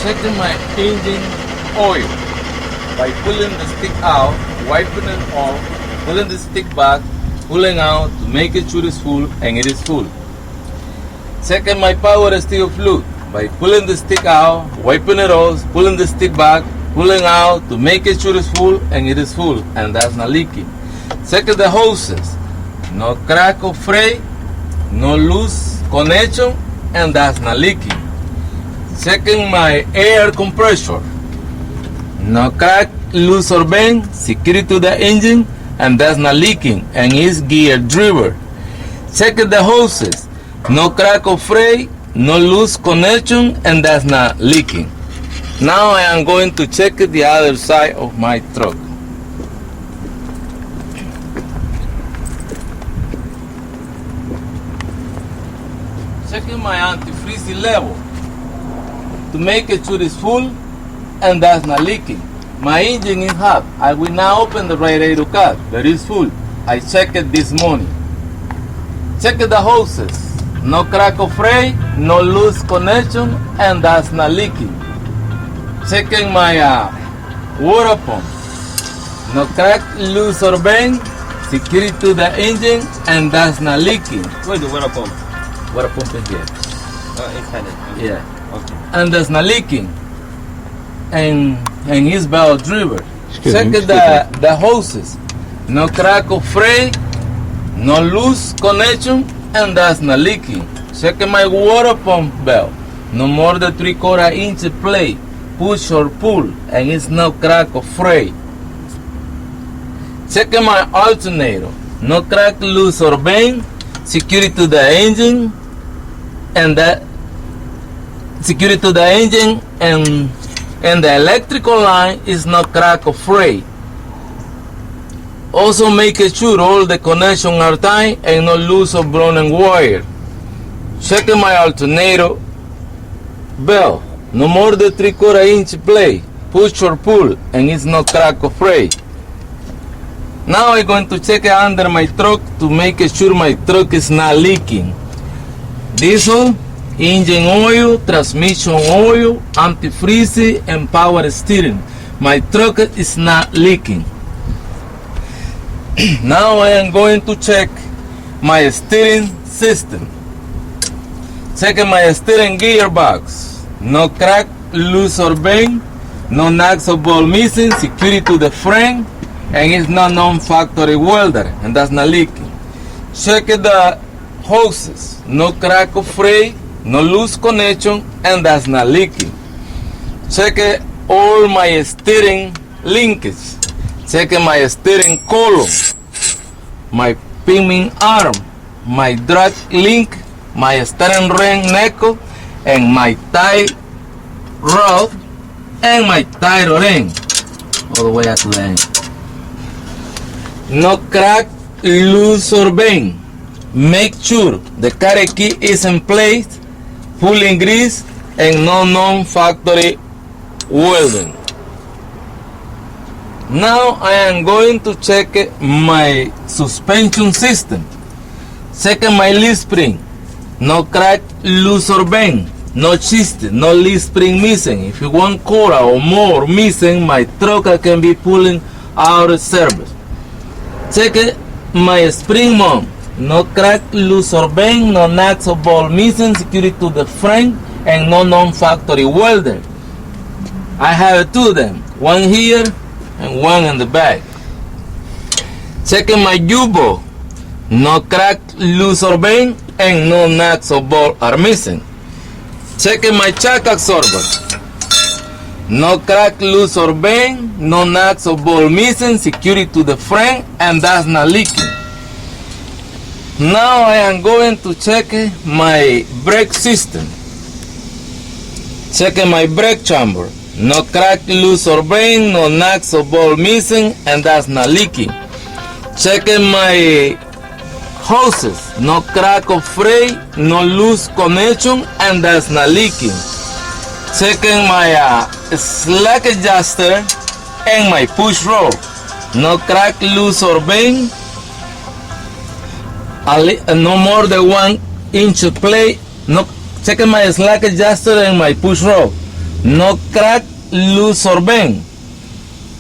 checking my engine oil by pulling the stick out, wiping it off, pulling the stick back, pulling out to make it sure it's full, and it is full. Checking my power steering fluid by pulling the stick out, wiping it off, pulling the stick back, pulling out to make it sure it's full, and it is full, and that's not leaking. Checking the hoses, no crack or fray, no loose connection, and that's not leaking. Checking my air compressor, no crack, loose or bend, security to the engine, and that's not leaking, and is gear driven. Checking the hoses, no crack or fray, no loose connection, and that's not leaking. Now I am going to check the other side of my truck. Checking my antifreeze level to make it sure it's full and that's not leaking. My engine is hot. I will now open the radiator cap. That is full. I checked it this morning. Check the hoses. No crack or fray, no loose connection, and that's not leaking. Checking my water pump. No crack, loose or bend, security to the engine, and that's not leaking. Where's the water pump? Water pump in here. Inside it. Yeah. Okay. And that's not leaking. And it's well driven. Check the hoses. No crack or fray, no loose connection, and that's not leaking. Check my water pump valve. No more than 3/4 inch plate, push or pull, and it's no crack or fray. Check my alternator. No crack, loose or bend, security to the engine, and that security to the engine, and the electrical line is not crack or fray. Also make sure all the connections are tight and no loose or broken wire. Check my alternator valve. No more than 3/4 inch plate, push or pull, and it's not crack or fray. Now I'm going to check it under my truck to make sure my truck is not leaking. Diesel, engine oil, transmission oil, antifreeze, and power steering. My truck is not leaking. Now I am going to check my steering system. Checking my steering gearbox. No crack, loose or bend, no knocks or ball missing, security to the frame, and it's not non-factory welder, and that's not leaking. Check the hoses. No crack or fray, no loose connection, and that's not leaking. Check all my steering linkage. Check my steering column, my pinning arm, my drag link, my steering ring knuckle, and my tie rod, and my tie ring, all the way up to the end. No crack, loose or bend. Make sure the carry key is in place, pulling grease, and no non-factory welding. Now I am going to check my suspension system. Check my leaf spring. No crack, loose or bend. No chist, no leaf spring missing. If you want quarter or more missing, my truck can be pulling out of service. Check my spring mount. No crack, loose or bend, no knocks or ball missing, security to the frame, and no non-factory welder. I have two of them, one here and one in the back. Checking my U-bolt. No crack, loose or bend, and no knocks or ball are missing. Checking my shock absorber. No crack, loose or bend, no knocks or ball missing, security to the frame, and that's not leaking. Now I am going to check my brake system. Checking my brake chamber. No crack, loose or bend, no knocks or ball missing, and that's not leaking. Checking my hoses. No crack or fray, no loose connection, and that's not leaking. Checking my slack adjuster and my push rod. No crack, loose or bend. No more than 1 inch plate. No, checking my slack adjuster and my push rod. no crack, loose or bend.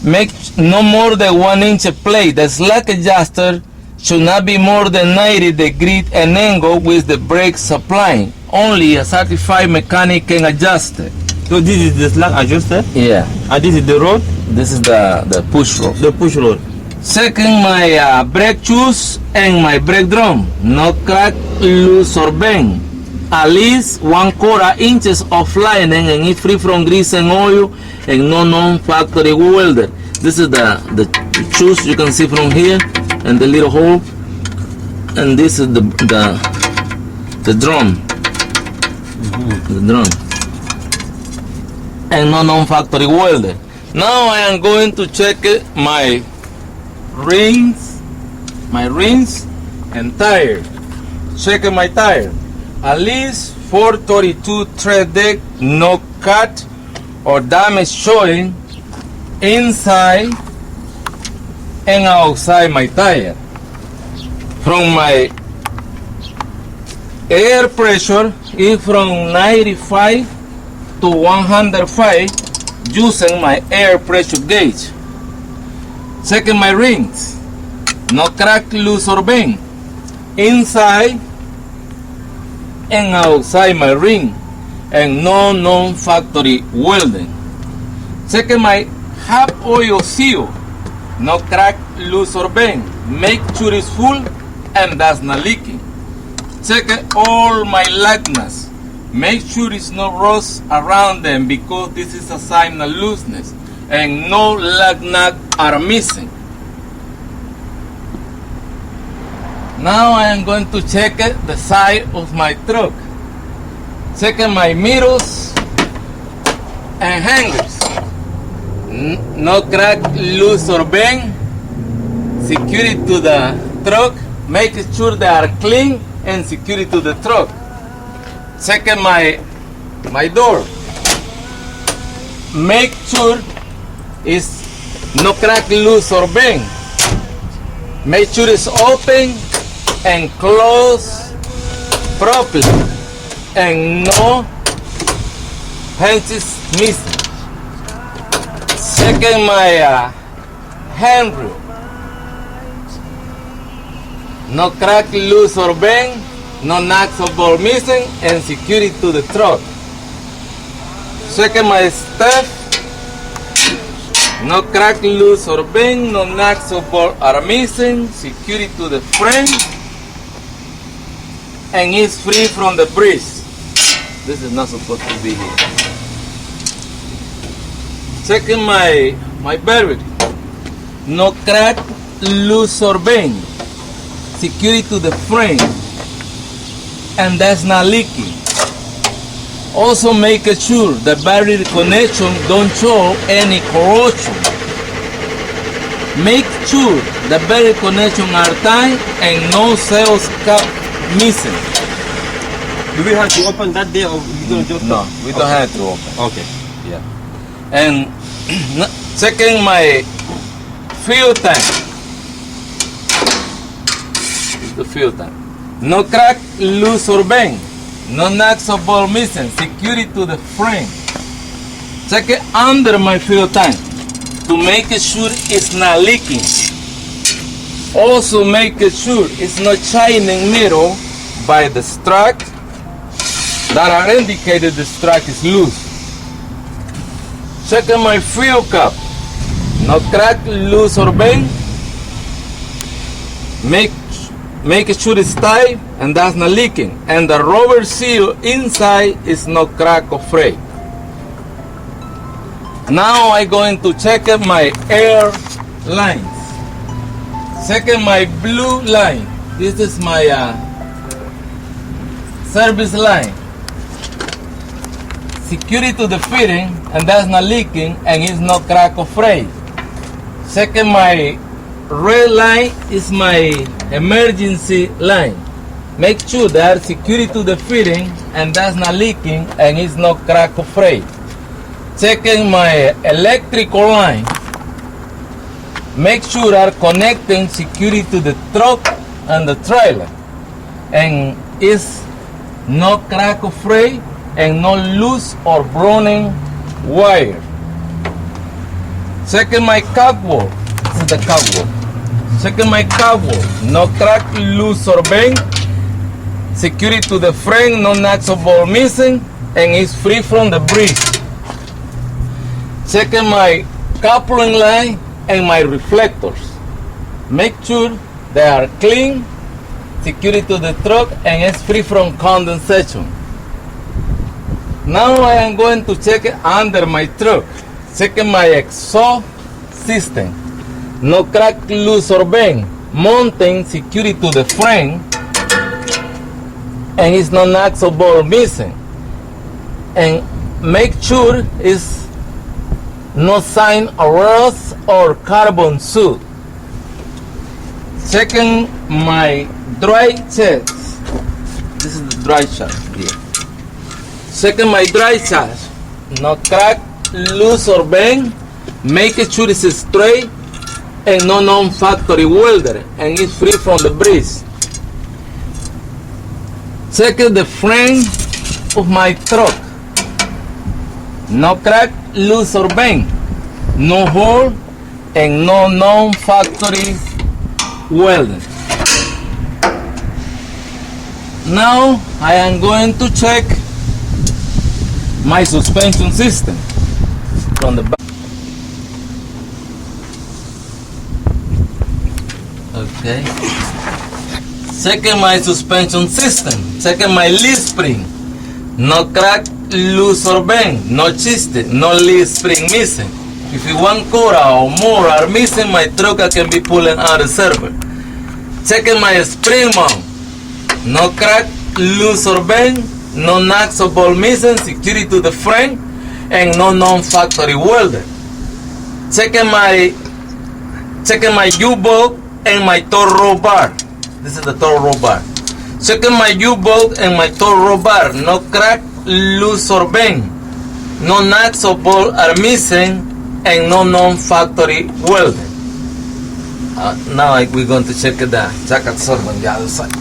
Make no more than 1 inch plate. The slack adjuster should not be more than 90 degrees an angle with the brake supplying. Only a certified mechanic can adjust it. So this is the slack adjuster, Yeah, and this is the rod, this is the push rod. the push rod. Second, my brake shoes and my brake drum. No crack, loose or bend. At least 1/4 inches of lining and it's free from grease and oil and no non-factory welder. This is the shoes you can see from here and the little hole. And this is the drum. The drum. And no non-factory welder. Now I am going to check my rings and tire. Check my tire. At least 432 tread deck, no cut or damage showing inside and outside my tire. From my air pressure is from 95 to 105 using my air pressure gauge. Checking my rings, no crack, loose or bend inside and outside my ring and no non-factory welding. Checking my hub oil seal, no crack, loose or bend. Make sure it's full and that's not leaking. Check all my lug nuts. Make sure it's no rust around them because this is a sign of looseness and no lug nuts are missing. Now I am going to check the side of my truck. Checking my mirrors and hangers. No crack, loose or bend. Secure it to the truck. Make sure they are clean and secure it to the truck. Checking my door. Make sure it's no crack, loose or bend. Make sure it's open and close properly and no hinges missing. Checking my handrail. No crack, loose or bend, no knocks or ball missing and secure it to the truck. Checking my step. No crack, loose or bend, no knocks or ball are missing, secure it to the frame and is free from the breeze. This is not supposed to be here. Checking my bearing. No crack, loose or bend. Secure it to the frame and that's not leaking. Also make sure the battery connection don't show any corrosion. Make sure the battery connection are tight and no cells cap missing. Do we have to open that there or we don't just... No, we don't have to open. Okay. Yeah. And checking my fuel tank. This is the fuel tank. No crack, loose or bend. No knocks or ball missing. Secure it to the frame. Check it under my fuel tank to make sure it's not leaking. Also make sure it's not shining mirror by the strut that are indicated the strut is loose. Check my fuel cap. No crack, loose or bend. Make sure it's tight and that's not leaking. And the rubber seal inside is not crack or fray. Now I'm going to check my air lines. Check my blue line. This is my service line. Secure it to the fitting and that's not leaking and it's not crack or fray. Check my red line is my emergency line. Make sure that security to the fitting and that's not leaking and it's not crack or fray. Checking my electrical line. Make sure that connecting security to the truck and the trailer and it's no crack or fray and no loose or browning wire. Checking my catwalk. This is the catwalk. Checking my catwalk. No crack, loose or bend. Security to the frame, no nuts or ball missing, and it's free from the breeze. Checking my coupling line and my reflectors. Make sure they are clean, security to the truck, and it's free from condensation. Now I am going to check it under my truck. Checking my exhaust system. No crack, loose or bend. Mounting security to the frame, and it's no nuts or ball missing. And make sure it's no sign of rust or carbon soot. Checking my dry checks. This is the dry checks here. Checking my dry checks. No crack, loose or bend. Making sure it's straight and no non-factory welder, and it's free from the breeze. Checking the frame of my truck. No crack, loose or bend. No hole and no non-factory welding. Now I am going to check my suspension system from the back. Okay. Checking my suspension system. Checking my leaf spring. No crack, loose or bend. No chiste. No leaf spring missing. If you one quarter or more are missing, my truck can be pulling out the server. Checking my spring mount. No crack, loose or bend. No nuts or ball missing. Security to the frame, and no non-factory welder. Checking my U-bolt and my tow roll bar. This is the tow roll bar. Checking my U-bolt and my tow roll bar. No crack, loose or bend. No nuts or ball are missing, and no non-factory welding. Now we're going to check the jack absorber on the other side.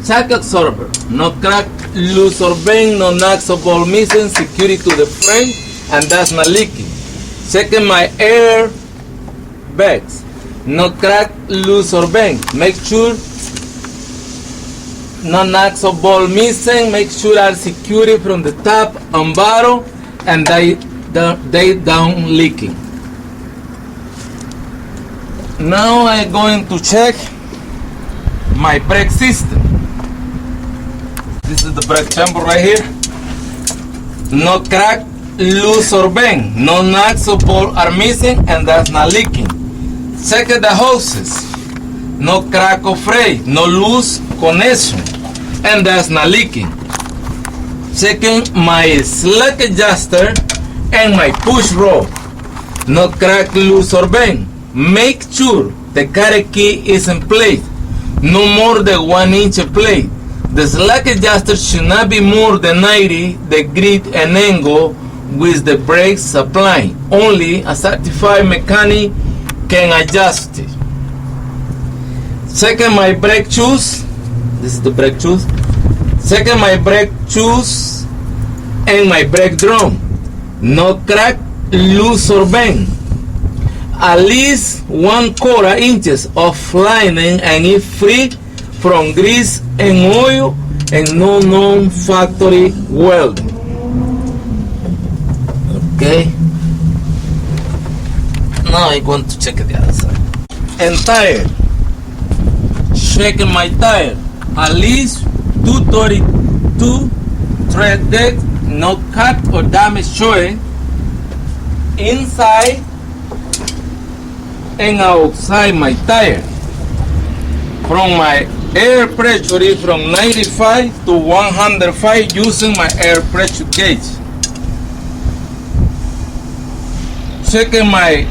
Jack absorber. No crack, loose or bend. No nuts or ball missing. Security to the frame, and that's not leaking. Checking my air bags. No crack, loose or bend. Make sure no nuts or ball missing. Make sure are secure from the top and bottom, and they don't leaking. Now I'm going to check my brake system. This is the brake chamber right here. No crack, loose or bend. No nuts or ball are missing, and that's not leaking. Check the hoses. No crack or fray. No loose connection, and that's not leaking. Checking my slack adjuster and my push rod. No crack, loose or bend. Make sure the carry key is in place. No more than 1 inch plate. The slack adjuster should not be more than 90 degrees and angle with the brake supply. Only a certified mechanic can adjust it. Checking my brake shoes. This is the brake shoes. Checking my brake shoes and my brake drum. No crack, loose or bend. At least 1/4 inches of lining, and it's free from grease and oil, and no non-factory welding. Okay. Now I'm going to check the other side. And tire. Checking my tire. At least 232 tread depth, no cut or damage showing inside and outside my tire. From my air pressure is from 95 to 105 using my air pressure gauge. Checking my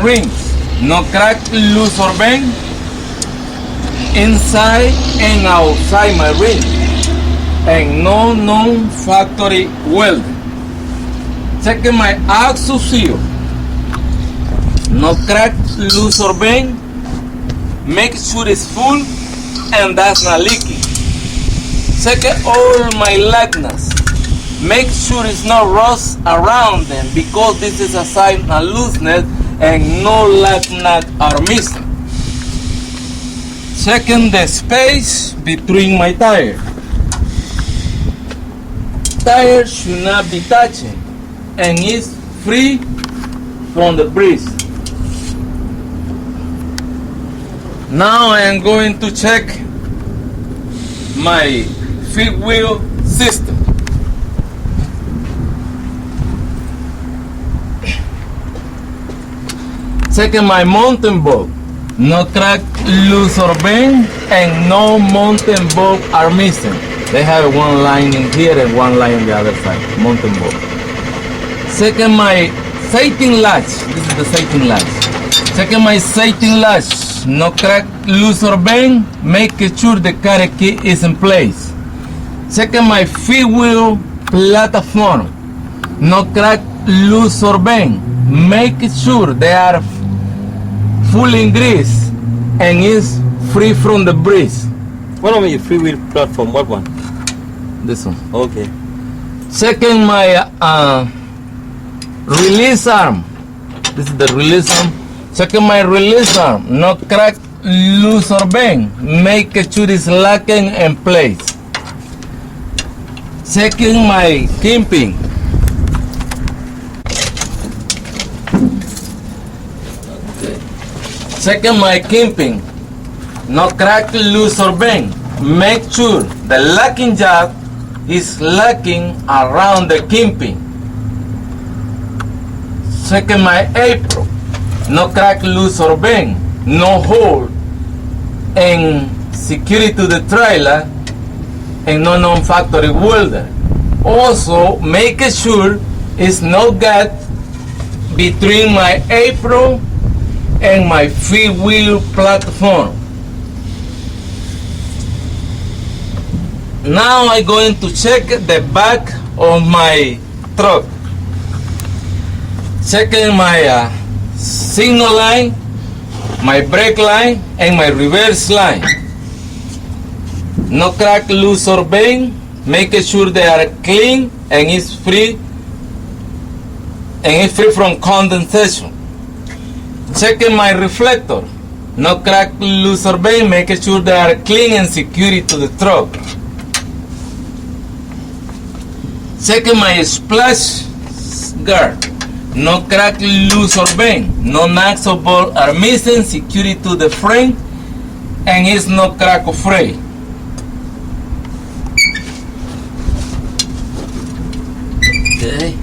rings. No crack, loose or bend inside and outside my ring, and no non-factory welding. Checking my axle seal. No crack, loose or bend. Make sure it's full and that's not leaking. Checking all my lugs. make sure it's no rust around them, because this is a sign of looseness and no lock nut are missing. Checking the space between my tires. Tires should not be touching and is free from the breeze. Now I am going to check my fifth wheel system. Checking my mountain bolt. No crack, loose or bend, and no mountain bolt are missing. They have one line in here and one line on the other side, mountain bolt. Checking my safety latch. This is the safety latch. Checking my safety latch. No crack, loose or bend. Make sure the car key is in place. Checking my fifth wheel platform. No crack, loose or bend. Make sure they are full in grease and is free from the breeze. What on your free wheel platform? What one? This one. Okay. Checking my release arm. This is the release arm. Checking my release arm. No crack, loose or bend. Make sure it's locking in place. Checking my kimping. Checking my kimping. No crack, loose or bend. Make sure the locking job is locking around the kimping. Checking my apron. No crack, loose or bend. No hole and security to the trailer and no non-factory welder. Also make sure it's no gap between my apron and my fifth wheel platform. Now I'm going to check the back of my truck. Checking my signal line, my brake line, and my reverse line. No crack, loose or bend. Make sure they are clean and is free from condensation. Checking my reflector. No crack, loose or bend. Make sure they are clean and secure to the truck. Checking my splash guard. No crack, loose or bend. No knocks or bolts are missing. Security to the frame and is no crack or fray. Okay.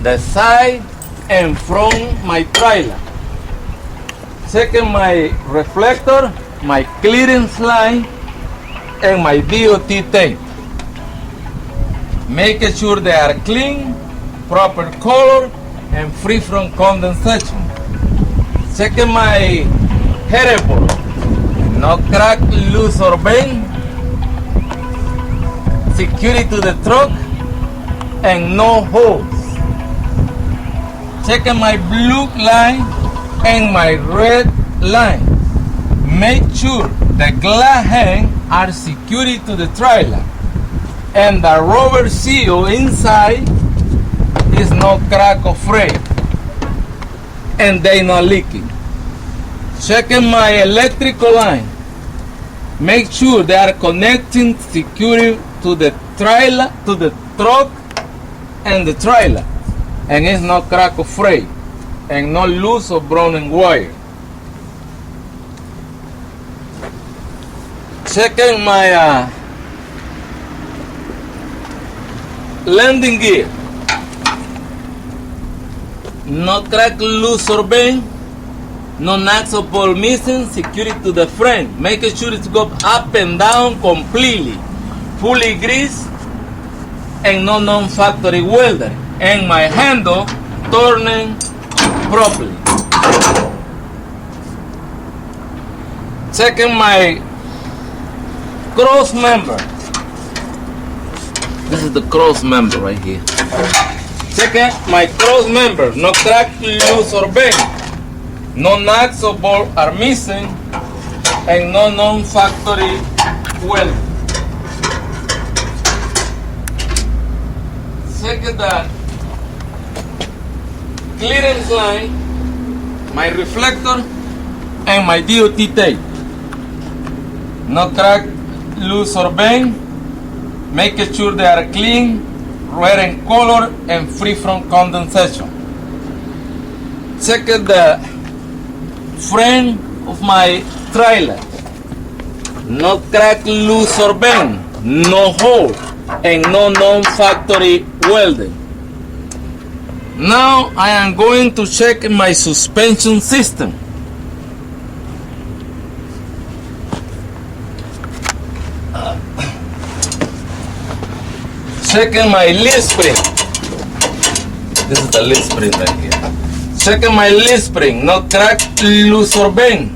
The side and front my trailer. Checking my reflector, my clearance line, and my DOT tape. Making sure they are clean, proper color, and free from condensation. Checking my headboard. No crack, loose or bend. Security to the truck and no holes. Checking my blue line and my red line. Make sure the glass hang are secured to the trailer and the rubber seal inside is no crack or fray and they not leaking. Checking my electrical line. Make sure they are connecting securely to the trailer, to the truck and the trailer, and it's no crack or fray and no loose or broken wire. Checking my landing gear. No crack, loose or bend. No knocks or ball missing. Security to the frame. Making sure it goes up and down completely. Fully greased and no non-factory welder. And my handle turning properly. Checking my cross member. This is the cross member right here. Checking my cross member. No crack, loose or bend. No knocks or bolts are missing and no non-factory welding. Check the clearance line, my reflector, and my DOT tape. No crack, loose or bend. Make sure they are clean, red in color, and free from condensation. Check the frame of my trailer. No crack, loose or bend, no hole, and no non-factory welding. Now I am going to check my suspension system. Checking my leaf spring. This is the leaf spring right here. Checking my leaf spring. No crack, loose or bend.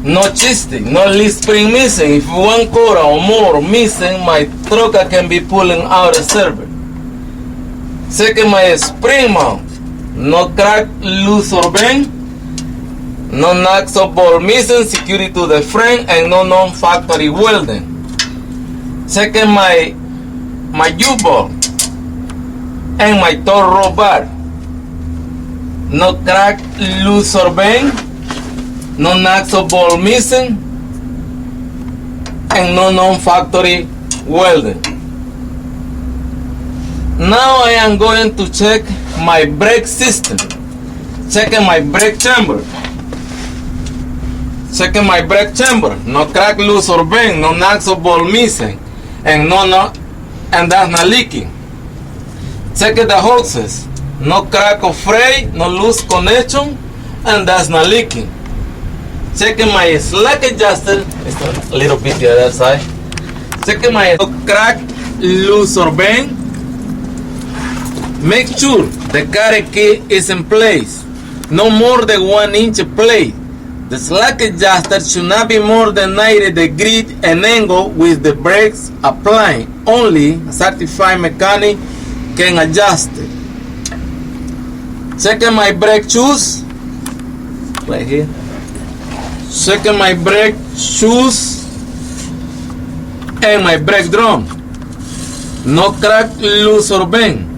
No chisting, no leaf spring missing. If one quarter or more missing, my truck can be pulling out the server. Checking my spring mount. No crack, loose or bend. No knocks or ball missing. Security to the frame and no non-factory welding. Checking my U-bolt and my tow rope bar. No crack, loose or bend. No knocks or ball missing, and no non-factory welding. Now I am going to check my brake system. Checking my brake chamber. Checking my brake chamber. No crack, loose or bend. No knocks or ball missing, and and that's not leaking. Checking the hoses. No crack or fray. No loose connection, and that's not leaking. Checking my slack adjuster, it's a little bit the other side. Checking my crack, loose or bend. Make sure the carry key is in place, no more than 1 inch plate. The slack adjuster should not be more than 90 degrees and angle with the brakes applying. Only a certified mechanic can adjust it. Checking my brake shoes, right here. Checking my brake shoes and my brake drum. No crack, loose or bend.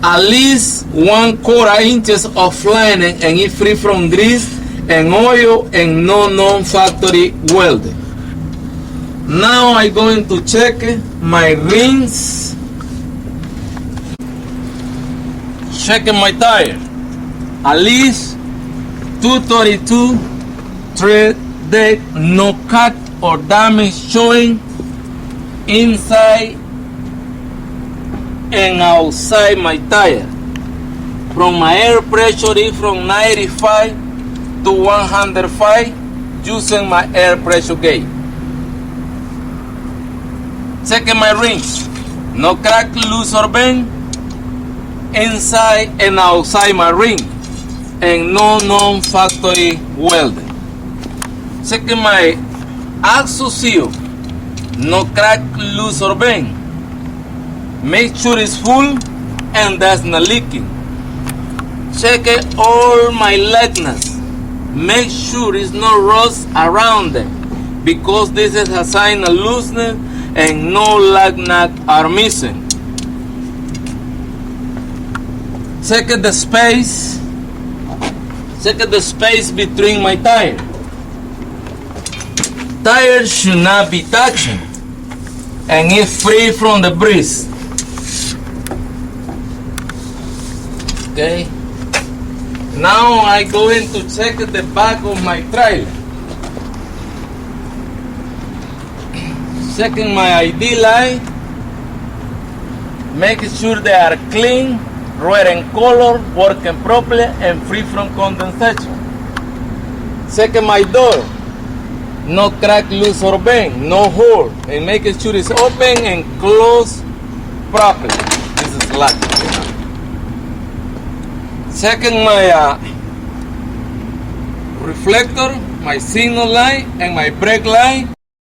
At least 1/4 inches of lining and it's free from grease and oil and no non-factory welding. Now I'm going to check my rings. Checking my tire. At least 232 thread deck, no cut or damage showing inside and outside my tire. From my air pressure is from 95 to 105 using my air pressure gauge. Checking my rings. No crack, loose or bend inside and outside my ring, and no non-factory welding. Checking my axle seal. No crack, loose or bend. Make sure it's full and that's not leaking. Check all my lugs. Make sure it's no rust around them, because this is a sign of looseness and no lug nut are missing. Check the space. Check the space between my tires. Tires should not be touching and it's free from the breeze. Okay. Now I'm going to check the back of my trailer. Checking my ID line. Making sure they are clean, red in color, working properly, and free from condensation. Checking my door. No crack, loose or bend, no hole, and making sure it's open and closed properly. This is locked. Checking my reflector, my signal light, and my brake light.